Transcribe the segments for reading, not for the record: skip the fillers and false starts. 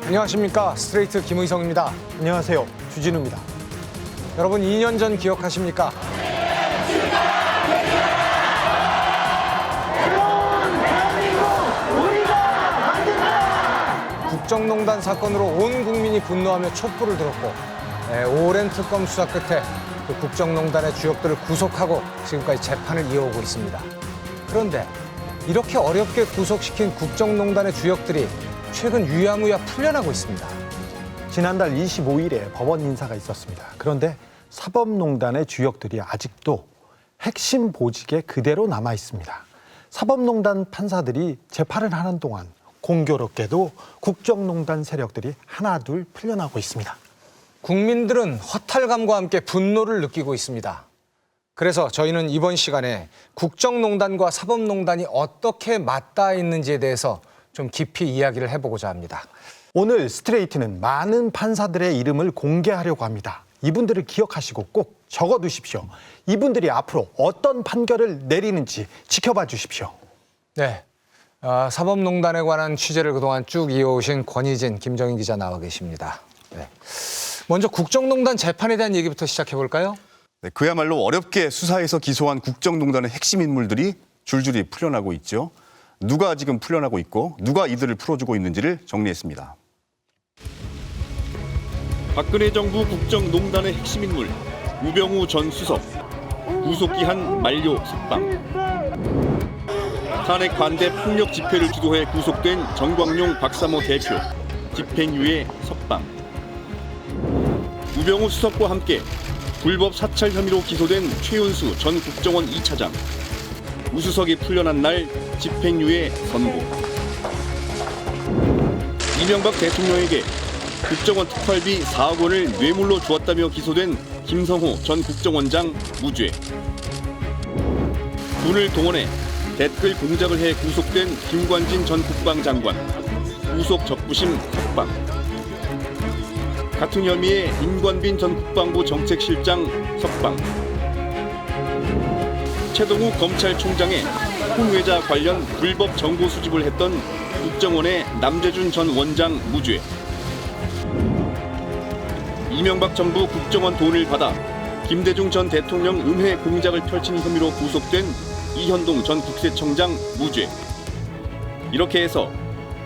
안녕하십니까. 스트레이트 김의성입니다. 안녕하세요. 주진우입니다. 여러분 2년 전 기억하십니까? 국정농단 사건으로 온 국민이 분노하며 촛불을 들었고 오랜 특검 수사 끝에 그 국정농단의 주역들을 구속하고 지금까지 재판을 이어오고 있습니다. 그런데 이렇게 어렵게 구속시킨 국정농단의 주역들이 최근 유야무야 풀려나고 있습니다. 지난달 25일에 법원 인사가 있었습니다. 그런데 사법농단의 주역들이 아직도 핵심 보직에 그대로 남아 있습니다. 사법농단 판사들이 재판을 하는 동안 공교롭게도 국정농단 세력들이 하나둘 풀려나고 있습니다. 국민들은 허탈감과 함께 분노를 느끼고 있습니다. 그래서 저희는 이번 시간에 국정농단과 사법농단이 어떻게 맞닿아 있는지에 대해서 좀 깊이 이야기를 해보고자 합니다. 오늘 스트레이트는 많은 판사들의 이름을 공개하려고 합니다. 이분들을 기억하시고 꼭 적어두십시오. 이분들이 앞으로 어떤 판결을 내리는지 지켜봐 주십시오. 네, 사법농단에 관한 취재를 그동안 쭉 이어오신 권희진, 김정인 기자 나와 계십니다. 네. 먼저 국정농단 재판에 대한 얘기부터 시작해볼까요? 네, 그야말로 어렵게 수사해서 기소한 국정농단의 핵심 인물들이 줄줄이 풀려나고 있죠. 누가 지금 풀려나고 있고 누가 이들을 풀어주고 있는지를 정리했습니다. 박근혜 정부 국정농단의 핵심 인물 우병우 전 수석 구속기한 만료 석방. 탄핵 반대 폭력 집회를 주도해 구속된 정광용 박사모 대표 집행유예 석방. 우병우 수석과 함께 불법 사찰 혐의로 기소된 최윤수 전 국정원 2차장. 우수석이 풀려난 날 집행유예 선고. 이명박 대통령에게 국정원 특활비 4억 원을 뇌물로 주었다며 기소된 김성호 전 국정원장 무죄. 군을 동원해 댓글 공작을 해 구속된 김관진 전 국방장관 구속 적부심 석방. 같은 혐의에 임관빈 전 국방부 정책실장 석방. 최동욱 검찰총장의 홍외자 관련 불법 정보 수집을 했던 국정원의 남재준 전 원장 무죄. 이명박 정부 국정원 돈을 받아 김대중 전 대통령 은회 공작을 펼친 혐의로 구속된 이현동 전 국세청장 무죄. 이렇게 해서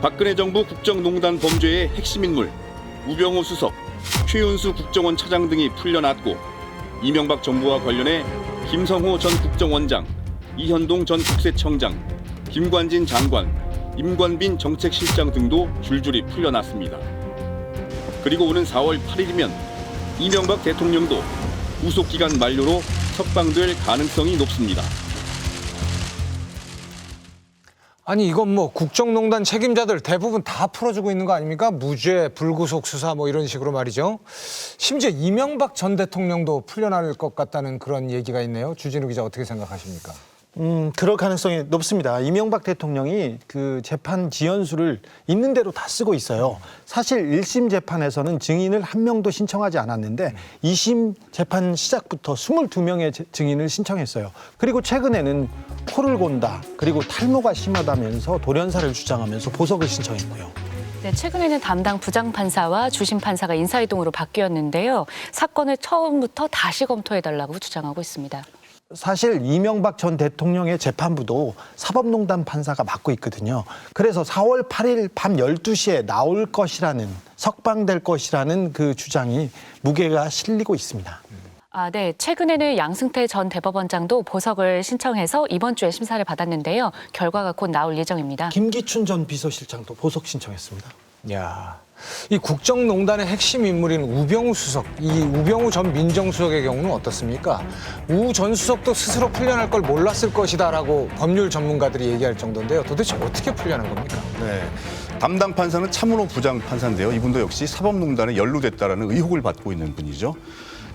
박근혜 정부 국정농단 범죄의 핵심 인물 우병우 수석, 최윤수 국정원 차장 등이 풀려났고 이명박 정부와 관련해 김성호 전 국정원장, 이현동 전 국세청장, 김관진 장관, 임관빈 정책실장 등도 줄줄이 풀려났습니다. 그리고 오는 4월 8일이면 이명박 대통령도 구속기간 만료로 석방될 가능성이 높습니다. 아니 이건 뭐 국정농단 책임자들 대부분 다 풀어주고 있는 거 아닙니까? 무죄, 불구속 수사 뭐 이런 식으로 말이죠. 심지어 이명박 전 대통령도 풀려날 것 같다는 그런 얘기가 있네요. 주진우 기자 어떻게 생각하십니까? 그럴 가능성이 높습니다. 이명박 대통령이 그 재판 지연수를 있는 대로 다 쓰고 있어요. 사실 1심 재판에서는 증인을 한 명도 신청하지 않았는데 2심 재판 시작부터 22명의 증인을 신청했어요. 그리고 최근에는 코를 곤다, 그리고 탈모가 심하다면서 돌연사를 주장하면서 보석을 신청했고요. 네, 최근에는 담당 부장판사와 주심판사가 인사이동으로 바뀌었는데요. 사건을 처음부터 다시 검토해달라고 주장하고 있습니다. 사실 이명박 전 대통령의 재판부도 사법농단 판사가 맡고 있거든요. 그래서 4월 8일 밤 12시에 나올 것이라는, 석방될 것이라는 그 주장이 무게가 실리고 있습니다. 네. 최근에는 양승태 전 대법원장도 보석을 신청해서 이번 주에 심사를 받았는데요. 결과가 곧 나올 예정입니다. 김기춘 전 비서실장도 보석 신청했습니다. 야, 이 국정농단의 핵심 인물인 우병우 수석, 이 우병우 전 민정수석의 경우는 어떻습니까? 우 전 수석도 스스로 풀려날 걸 몰랐을 것이다라고 법률 전문가들이 얘기할 정도인데요. 도대체 어떻게 풀려난 겁니까? 네, 담당 판사는 차문호 부장판사인데요. 이분도 역시 사법농단에 연루됐다라는 의혹을 받고 있는 분이죠.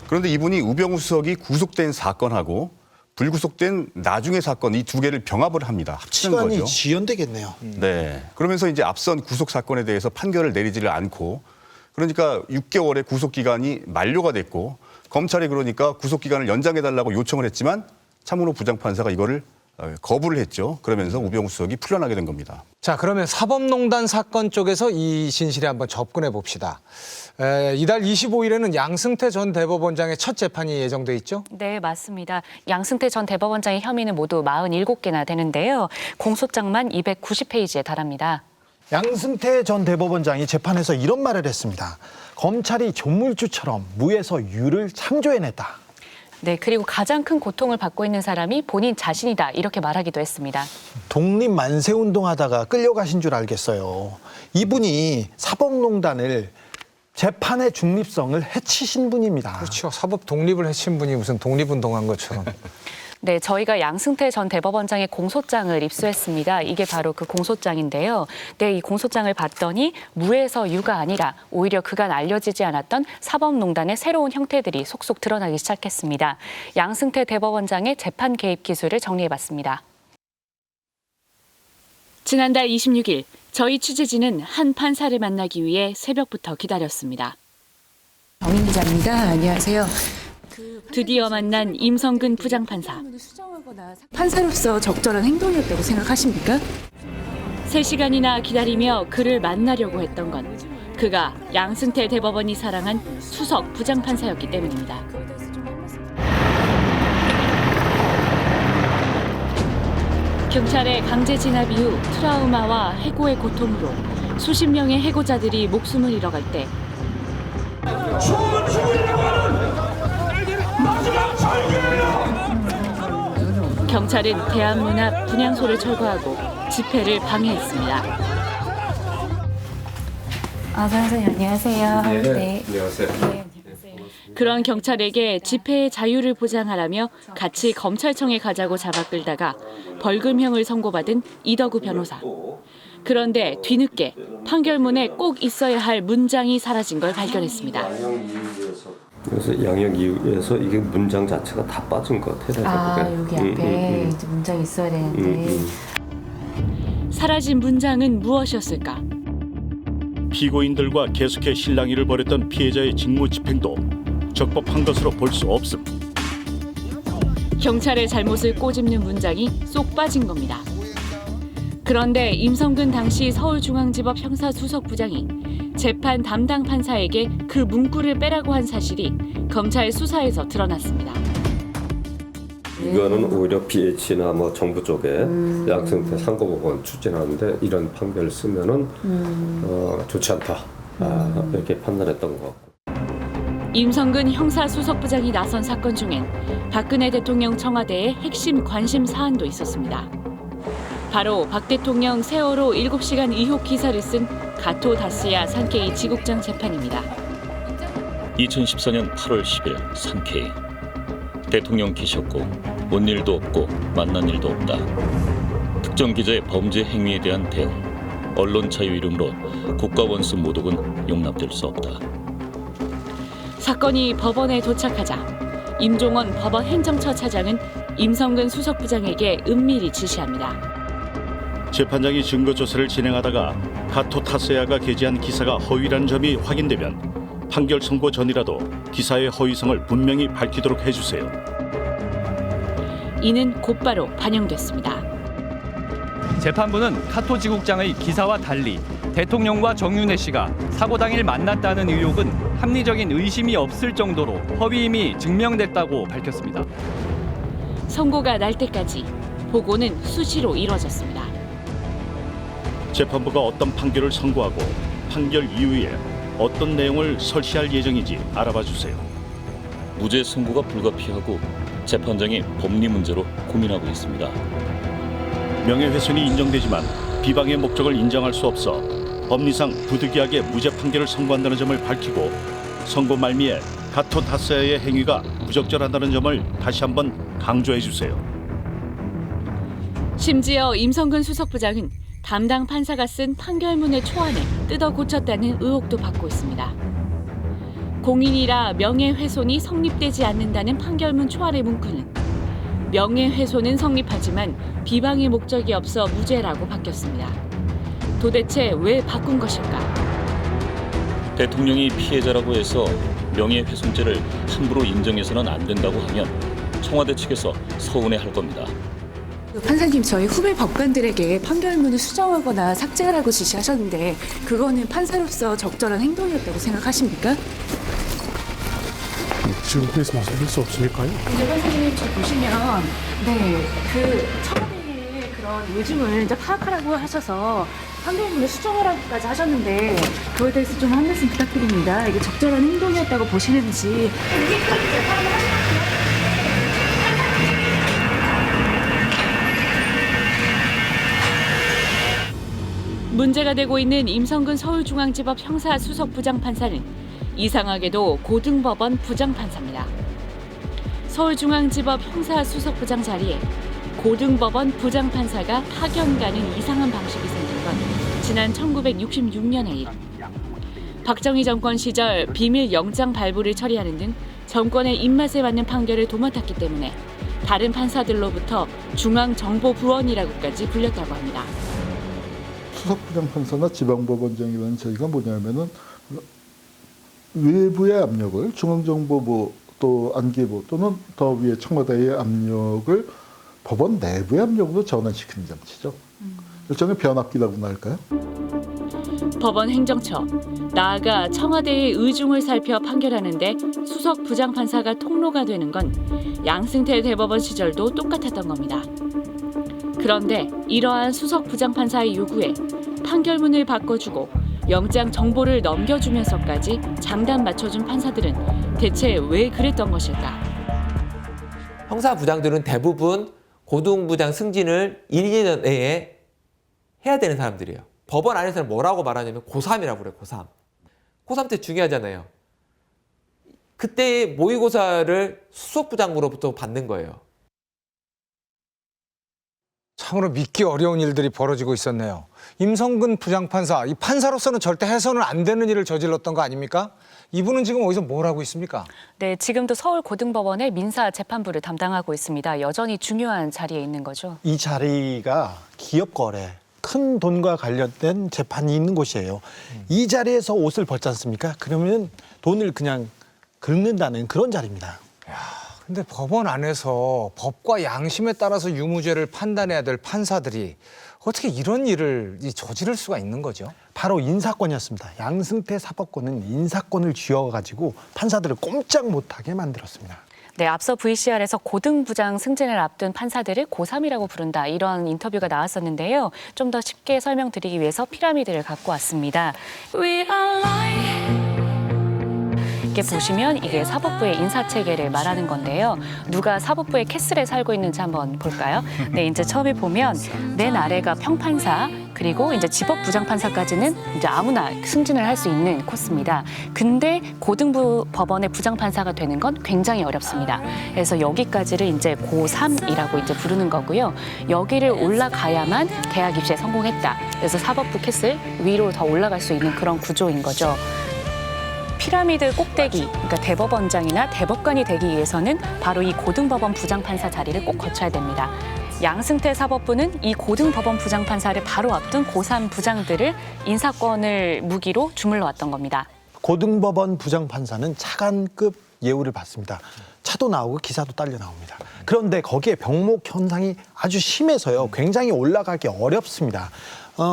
그런데 이분이 우병우 수석이 구속된 사건하고 불구속된 나중의 사건 이 두 개를 병합을 합니다. 합치는 시간이 거죠. 지연되겠네요. 네. 그러면서 이제 앞선 구속 사건에 대해서 판결을 내리지를 않고 그러니까 6개월의 구속 기간이 만료가 됐고 검찰이 그러니까 구속 기간을 연장해 달라고 요청을 했지만 차문호 부장판사가 이거를 거부를 했죠. 그러면서 우병우 수석이 풀려나게 된 겁니다. 자, 그러면 사법농단 사건 쪽에서 이 진실에 한번 접근해 봅시다. 이달 25일에는 양승태 전 대법원장의 첫 재판이 예정돼 있죠? 네, 맞습니다. 양승태 전 대법원장의 혐의는 모두 47개나 되는데요. 공소장만 290페이지에 달합니다. 양승태 전 대법원장이 재판에서 이런 말을 했습니다. 검찰이 조물주처럼 무에서 유를 창조해냈다. 네, 그리고 가장 큰 고통을 받고 있는 사람이 본인 자신이다. 이렇게 말하기도 했습니다. 독립 만세 운동하다가 끌려가신 줄 알겠어요. 이분이 사법농단을 재판의 중립성을 해치신 분입니다. 그렇죠. 사법 독립을 해친 분이 무슨 독립운동한 것처럼. 네, 저희가 양승태 전 대법원장의 공소장을 입수했습니다. 이게 바로 그 공소장인데요. 네, 이 공소장을 봤더니 무에서 유가 아니라 오히려 그간 알려지지 않았던 사법농단의 새로운 형태들이 속속 드러나기 시작했습니다. 양승태 대법원장의 재판 개입 기술을 정리해봤습니다. 지난달 26일 저희 취재진은 한 판사를 만나기 위해 새벽부터 기다렸습니다. 정인 기자입니다. 안녕하세요. 드디어 만난 임성근 부장판사. 판사로서 적절한 행동이었다고 생각하십니까? 3시간이나 기다리며 그를 만나려고 했던 건 그가 양승태 대법원이 사랑한 수석 부장판사였기 때문입니다. 경찰의 강제 진압 이후 트라우마와 해고의 고통으로 수십 명의 해고자들이 목숨을 잃어갈 때 경찰은 대한문 앞 분향소를 철거하고 집회를 방해했습니다. 선생님 안녕하세요. 네. 안녕하세요. 그런 경찰에게 집회의 자유를 보장하라며 같이 검찰청에 가자고 잡아끌다가 벌금형을 선고받은 이덕우 변호사. 그런데 뒤늦게 판결문에 꼭 있어야 할 문장이 사라진 걸 발견했습니다. 그래서 양형 이유에서 이게 문장 자체가 다 빠진 것 같아요. 여기 앞에 이제 문장이 있어야 되는데. 사라진 문장은 무엇이었을까? 피고인들과 계속해 실랑이를 벌였던 피해자의 직무 집행도 적법한 것으로 볼 수 없음. 경찰의 잘못을 꼬집는 문장이 쏙 빠진 겁니다. 그런데 임성근 당시 서울중앙지법 형사수석부장이 재판 담당 판사에게 그 문구를 빼라고 한 사실이 검찰 수사에서 드러났습니다. 이거는 오히려 BH나 뭐 정부 쪽에 양승태 상고법원 추진하는데 이런 판결을 쓰면은 좋지 않다 이렇게 판단했던 것 같고. 임성근 형사수석부장이 나선 사건 중엔 박근혜 대통령 청와대의 핵심 관심 사안도 있었습니다. 바로 박 대통령 세월호 7시간 의혹 기사를 쓴 가토 다스야 산케이 지국장 재판입니다. 2014년 8월 10일 산케이. 대통령 계셨고 온 일도 없고 만난 일도 없다. 특정 기자의 범죄 행위에 대한 대응, 언론 자유 이름으로 국가 원수 모독은 용납될 수 없다. 사건이 법원에 도착하자 임종원 법원 행정처 차장은 임성근 수석부장에게 은밀히 지시합니다. 재판장이 증거 조사를 진행하다가 가토 타스야가 게재한 기사가 허위라는 점이 확인되면 판결 선고 전이라도 기사의 허위성을 분명히 밝히도록 해주세요. 이는 곧바로 반영됐습니다. 재판부는 카토 지국장의 기사와 달리 대통령과 정윤회 씨가 사고 당일 만났다는 의혹은 합리적인 의심이 없을 정도로 허위임이 증명됐다고 밝혔습니다. 선고가 날 때까지 보고는 수시로 이뤄졌습니다. 재판부가 어떤 판결을 선고하고 판결 이후에 어떤 내용을 설시할 예정인지 알아봐 주세요. 무죄 선고가 불가피하고 재판장이 법리 문제로 고민하고 있습니다. 명예훼손이 인정되지만 비방의 목적을 인정할 수 없어 법리상 부득이하게 무죄 판결을 선고한다는 점을 밝히고 선고 말미에 가토 다스야의 행위가 부적절하다는 점을 다시 한번 강조해 주세요. 심지어 임성근 수석부장은 담당 판사가 쓴 판결문의 초안을 뜯어 고쳤다는 의혹도 받고 있습니다. 공인이라 명예훼손이 성립되지 않는다는 판결문 초안의 문구는 명예훼손은 성립하지만 비방의 목적이 없어 무죄라고 바뀌었습니다. 도대체 왜 바꾼 것일까? 대통령이 피해자라고 해서 명예훼손죄를 함부로 인정해서는 안 된다고 하면 청와대 측에서 서운해할 겁니다. 판사님, 저희 후배 법관들에게 판결문을 수정하거나 삭제하라고 지시하셨는데 그거는 판사로서 적절한 행동이었다고 생각하십니까? 지금 그래서 말씀드릴 수 없으니까요. 이제 판사님, 저 보시면 그 청와대의 그런 요즘을 이제 파악하라고 하셔서 판결문을 수정하라고까지 하셨는데 그거에 대해서 좀 한 말씀 부탁드립니다. 이게 적절한 행동이었다고 보시는지. 문제가 되고 있는 임성근 서울중앙지법 형사수석부장판사는 이상하게도 고등법원 부장판사입니다. 서울중앙지법 형사수석부장 자리에 고등법원 부장판사가 파견가는 이상한 방식이 생긴 건 지난 1966년의 일. 박정희 정권 시절 비밀 영장 발부를 처리하는 등 정권의 입맛에 맞는 판결을 도맡았기 때문에 다른 판사들로부터 중앙정보부원이라고까지 불렸다고 합니다. 수석부장판사나 지방법원장이라는 저희가 뭐냐면은 외부의 압력을 중앙정보부 또 안기부 또는 더 위에 청와대의 압력을 법원 내부의 압력으로 전환시키는 장치죠. 일종의 변압기라고나 할까요? 법원 행정처, 나아가 청와대의 의중을 살펴 판결하는데 수석 부장판사가 통로가 되는 건 양승태 대법원 시절도 똑같았던 겁니다. 그런데 이러한 수석 부장판사의 요구에 판결문을 바꿔주고 영장 정보를 넘겨주면서까지 장단 맞춰준 판사들은 대체 왜 그랬던 것일까? 형사부장들은 대부분 고등부장 승진을 1, 2년 내에 해야 되는 사람들이에요. 법원 안에서는 뭐라고 말하냐면 고3이라고 그래요. 고3. 고3 때 중요하잖아요. 그때 모의고사를 수석부장으로부터 받는 거예요. 참으로 믿기 어려운 일들이 벌어지고 있었네요. 임성근 부장판사, 이 판사로서는 절대 해서는 안 되는 일을 저질렀던 거 아닙니까? 이분은 지금 어디서 뭘 하고 있습니까? 네, 지금도 서울고등법원의 민사재판부를 담당하고 있습니다. 여전히 중요한 자리에 있는 거죠. 이 자리가 기업 거래, 큰 돈과 관련된 재판이 있는 곳이에요. 이 자리에서 옷을 벗지 않습니까? 그러면 돈을 그냥 긁는다는 그런 자리입니다. 근데 법원 안에서 법과 양심에 따라서 유무죄를 판단해야 될 판사들이 어떻게 이런 일을 저지를 수가 있는 거죠? 바로 인사권이었습니다. 양승태 사법권은 인사권을 쥐어가지고 판사들을 꼼짝 못하게 만들었습니다. 네, 앞서 VCR에서 고등부장 승진을 앞둔 판사들을 고3이라고 부른다. 이런 인터뷰가 나왔었는데요. 좀 더 쉽게 설명드리기 위해서 피라미드를 갖고 왔습니다. 이렇게 보시면 이게 사법부의 인사체계를 말하는 건데요. 누가 사법부의 캐슬에 살고 있는지 한번 볼까요? 네, 이제 처음에 보면 맨 아래가 평판사, 그리고 이제 지법부장판사까지는 이제 아무나 승진을 할 수 있는 코스입니다. 근데 고등부 법원의 부장판사가 되는 건 굉장히 어렵습니다. 그래서 여기까지를 이제 고3이라고 이제 부르는 거고요. 여기를 올라가야만 대학 입시에 성공했다. 그래서 사법부 캐슬 위로 더 올라갈 수 있는 그런 구조인 거죠. 피라미드 꼭대기, 그러니까 대법원장이나 대법관이 되기 위해서는 바로 이 고등법원 부장판사 자리를 꼭 거쳐야 됩니다. 양승태 사법부는 이 고등법원 부장판사를 바로 앞둔 고3 부장들을 인사권을 무기로 주물러 왔던 겁니다. 고등법원 부장판사는 차관급 예우를 받습니다. 차도 나오고 기사도 딸려 나옵니다. 그런데 거기에 병목 현상이 아주 심해서요. 굉장히 올라가기 어렵습니다.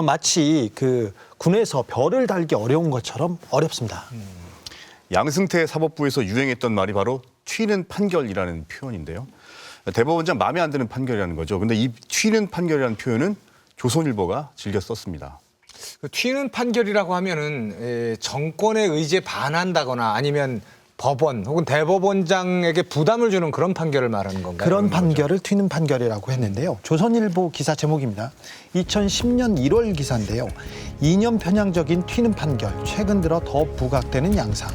마치 그 군에서 별을 달기 어려운 것처럼 어렵습니다. 양승태 사법부에서 유행했던 말이 바로 튀는 판결이라는 표현인데요. 대법원장 마음에 안 드는 판결이라는 거죠. 근데 이 튀는 판결이라는 표현은 조선일보가 즐겨 썼습니다. 튀는 판결이라고 하면은 정권의 의지에 반한다거나 아니면 법원 혹은 대법원장에게 부담을 주는 그런 판결을 말하는 건가요? 그런 판결을 튀는 판결이라고 했는데요. 조선일보 기사 제목입니다. 2010년 1월 기사인데요. 이념 편향적인 튀는 판결, 최근 들어 더 부각되는 양상.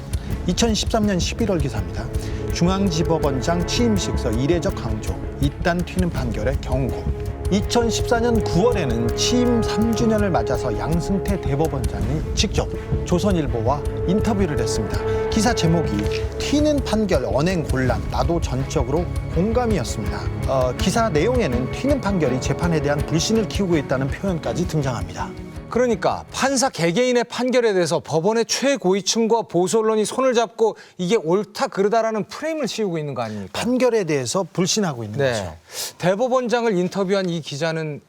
2013년 11월 기사입니다. 중앙지법원장 취임식서 이례적 강조, 이딴 튀는 판결의 경고. 2014년 9월에는 취임 3주년을 맞아서 양승태 대법원장이 직접 조선일보와 인터뷰를 했습니다. 기사 제목이 튀는 판결 언행 곤란, 나도 전적으로 공감이었습니다. 기사 내용에는 튀는 판결이 재판에 대한 불신을 키우고 있다는 표현까지 등장합니다. 그러니까 판사 개개인의 판결에 대해서 법원의 최고위층과 보수 언론이 손을 잡고 이게 옳다 그르다라는 프레임을 씌우고 있는 거 아닙니까? 판결에 대해서 불신하고 있는 거죠. 대법원장을 인터뷰한 이 기자는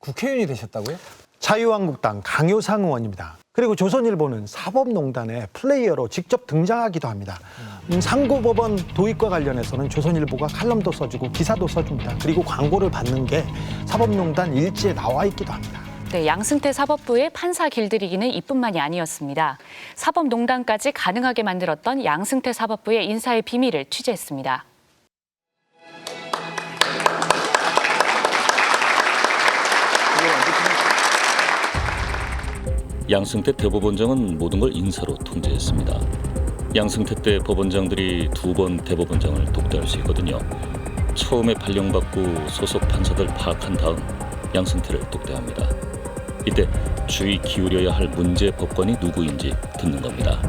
국회의원이 되셨다고요? 자유한국당 강효상 의원입니다. 그리고 조선일보는 사법농단의 플레이어로 직접 등장하기도 합니다. 상고법원 도입과 관련해서는 조선일보가 칼럼도 써주고 기사도 써줍니다. 그리고 광고를 받는 게 사법농단 일지에 나와 있기도 합니다. 네, 양승태 사법부의 판사 길들이기는 이뿐만이 아니었습니다. 사법농단까지 가능하게 만들었던 양승태 사법부의 인사의 비밀을 취재했습니다. 양승태 대법원장은 모든 걸 인사로 통제했습니다. 양승태 때 법원장들이 2번 대법원장을 독대하시거든요. 처음에 발령받고 소속 판사들 파악한 다음 양승태를 독대합니다. 이때 주의 기울여야 할 문제 법관이 누구인지 듣는 겁니다.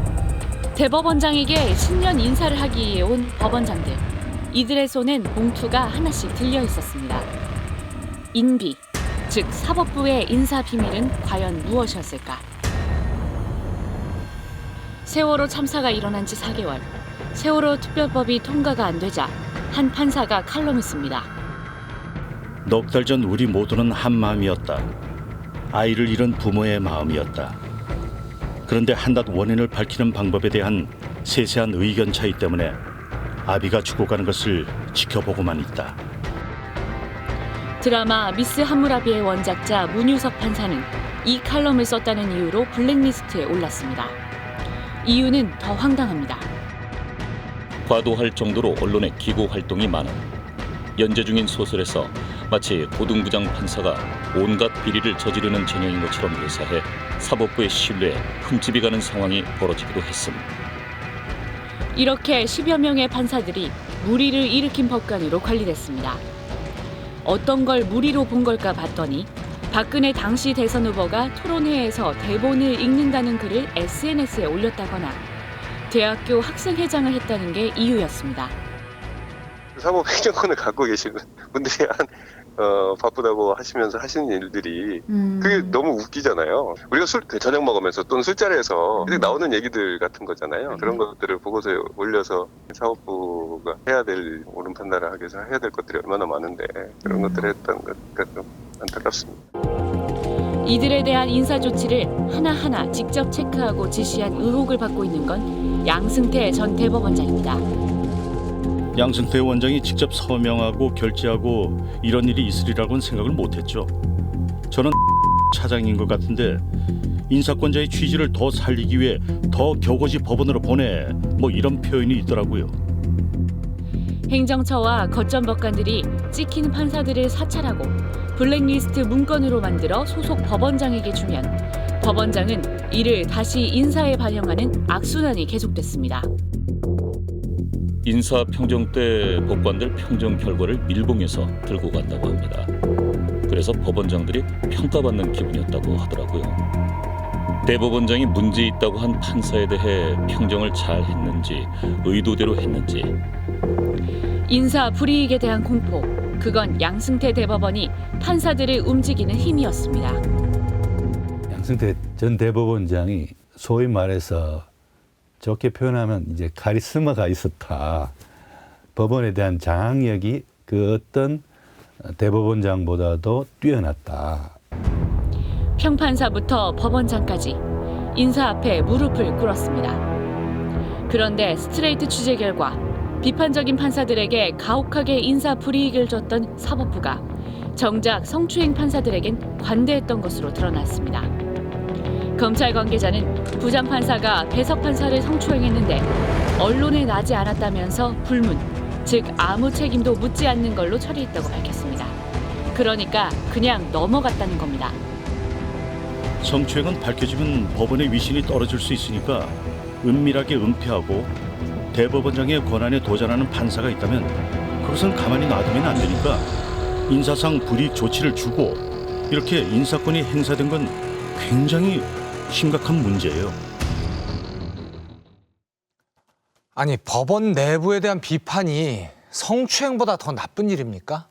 대법원장에게 신년 인사를 하기 위해 온 법원장들. 이들의 손엔 봉투가 하나씩 들려 있었습니다. 인비, 즉 사법부의 인사 비밀은 과연 무엇이었을까? 세월호 참사가 일어난 지 4개월. 세월호 특별법이 통과가 안 되자 한 판사가 칼럼을 씁니다. 넉 달 전 우리 모두는 한 마음이었다. 아이를 잃은 부모의 마음이었다. 그런데 한낱 원인을 밝히는 방법에 대한 세세한 의견 차이 때문에 아비가 죽어가는 것을 지켜보고만 있다. 드라마 미스 함무라비의 원작자 문유석 판사는 이 칼럼을 썼다는 이유로 블랙리스트에 올랐습니다. 이유는 더 황당합니다. 과도할 정도로 언론의 기고 활동이 많은 연재 중인 소설에서 마치 고등부장 판사가 온갖 비리를 저지르는 전형인 것처럼 묘사해 사법부의 신뢰에 흠집이 가는 상황이 벌어지기도 했음. 이렇게 10여 명의 판사들이 무리를 일으킨 법관으로 관리됐습니다. 어떤 걸 무리로 본 걸까 봤더니 박근혜 당시 대선 후보가 토론회에서 대본을 읽는다는 글을 SNS에 올렸다거나 대학교 학생회장을 했다는 게 이유였습니다. 사법행정권을 갖고 계시는 분들이 바쁘다고 하시면서 하시는 일들이 그게 너무 웃기잖아요. 우리가 저녁 먹으면서 또는 술자리에서 나오는 얘기들 같은 거잖아요. 그런 것들을 보고서에 올려서 사법부가 해야 될 옳은 판단을 하기 위해서 해야 될 것들이 얼마나 많은데 그런 것들을 했다는 것가 좀 안타깝습니다. 이들에 대한 인사 조치를 하나하나 직접 체크하고 지시한 의혹을 받고 있는 건 양승태 전 대법원장입니다. 양승태 원장이 직접 서명하고 결재하고 이런 일이 있으리라고는 생각을 못했죠. 저는 차장인 것 같은데 인사권자의 취지를 더 살리기 위해 더 격오지 법원으로 보내 뭐 이런 표현이 있더라고요. 행정처와 거점 법관들이 찍힌 판사들을 사찰하고 블랙리스트 문건으로 만들어 소속 법원장에게 주면 법원장은 이를 다시 인사에 반영하는 악순환이 계속됐습니다. 인사 평정 때 법관들 평정 결과를 밀봉해서 들고 간다고 합니다. 그래서 법원장들이 평가받는 기분이었다고 하더라고요. 대법원장이 문제 있다고 한 판사에 대해 평정을 잘 했는지 의도대로 했는지. 인사 불이익에 대한 공포, 그건 양승태 대법원이 판사들을 움직이는 힘이었습니다. 양승태 전 대법원장이 소위 말해서 좋게 표현하면 이제 카리스마가 있었다. 법원에 대한 장악력이 그 어떤 대법원장보다도 뛰어났다. 평판사부터 법원장까지 인사 앞에 무릎을 꿇었습니다. 그런데 스트레이트 취재 결과 비판적인 판사들에게 가혹하게 인사 불이익을 줬던 사법부가 정작 성추행 판사들에겐 관대했던 것으로 드러났습니다. 검찰 관계자는 부장 판사가 배석 판사를 성추행했는데 언론에 나지 않았다면서 불문, 즉 아무 책임도 묻지 않는 걸로 처리했다고 밝혔습니다. 그러니까 그냥 넘어갔다는 겁니다. 성추행은 밝혀지면 법원의 위신이 떨어질 수 있으니까 은밀하게 은폐하고 대법원장의 권한에 도전하는 판사가 있다면 그것은 가만히 놔두면 안 되니까 인사상 불이익 조치를 주고 이렇게 인사권이 행사된 건 굉장히 심각한 문제예요. 아니 법원 내부에 대한 비판이 성추행보다 더 나쁜 일입니까?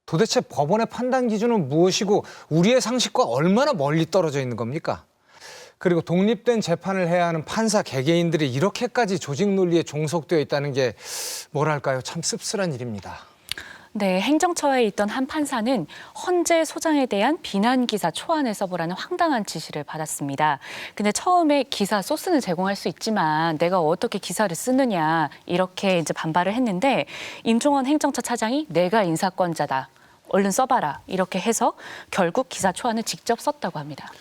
도대체 법원의 판단 기준은 무엇이고 우리의 상식과 얼마나 멀리 떨어져 있는 겁니까? 그리고 독립된 재판을 해야 하는 판사 개개인들이 이렇게까지 조직 논리에 종속되어 있다는 게 뭐랄까요? 참 씁쓸한 일입니다. 네, 행정처에 있던 한 판사는 헌재 소장에 대한 비난 기사 초안을 써보라는 황당한 지시를 받았습니다. 근데 처음에 기사 소스는 제공할 수 있지만 내가 어떻게 기사를 쓰느냐 이렇게 이제 반발을 했는데 임종원 행정처 차장이 내가 인사권자다. 얼른 써봐라. 이렇게 해서 결국 기사 초안을 직접 썼다고 합니다.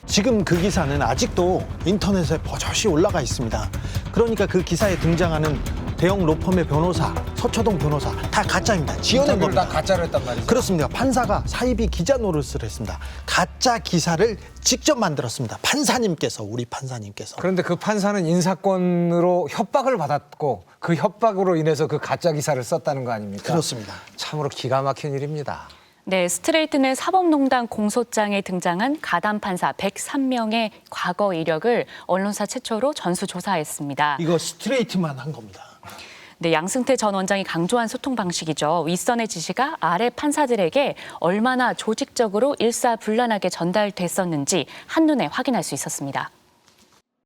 지금 그 기사는 아직도 인터넷에 버젓이 올라가 있습니다. 그러니까 그 기사에 등장하는 대형 로펌의 변호사, 서초동 변호사 다 가짜입니다. 지어낸 겁니다. 다 가짜로 했단 말이죠. 그렇습니다. 판사가 사이비 기자 노릇을 했습니다. 가짜 기사를 직접 만들었습니다. 판사님께서, 우리 판사님께서. 그런데 그 판사는 인사권으로 협박을 받았고 그 협박으로 인해서 그 가짜 기사를 썼다는 거 아닙니까? 그렇습니다. 참으로 기가 막힌 일입니다. 네, 스트레이트넷 사법농단 공소장에 등장한 가담 판사 103명의 과거 이력을 언론사 최초로 전수조사했습니다. 이거 스트레이트만 한 겁니다. 네, 양승태 전 원장이 강조한 소통 방식이죠. 윗선의 지시가 아래 판사들에게 얼마나 조직적으로 일사불란하게 전달됐었는지 한눈에 확인할 수 있었습니다.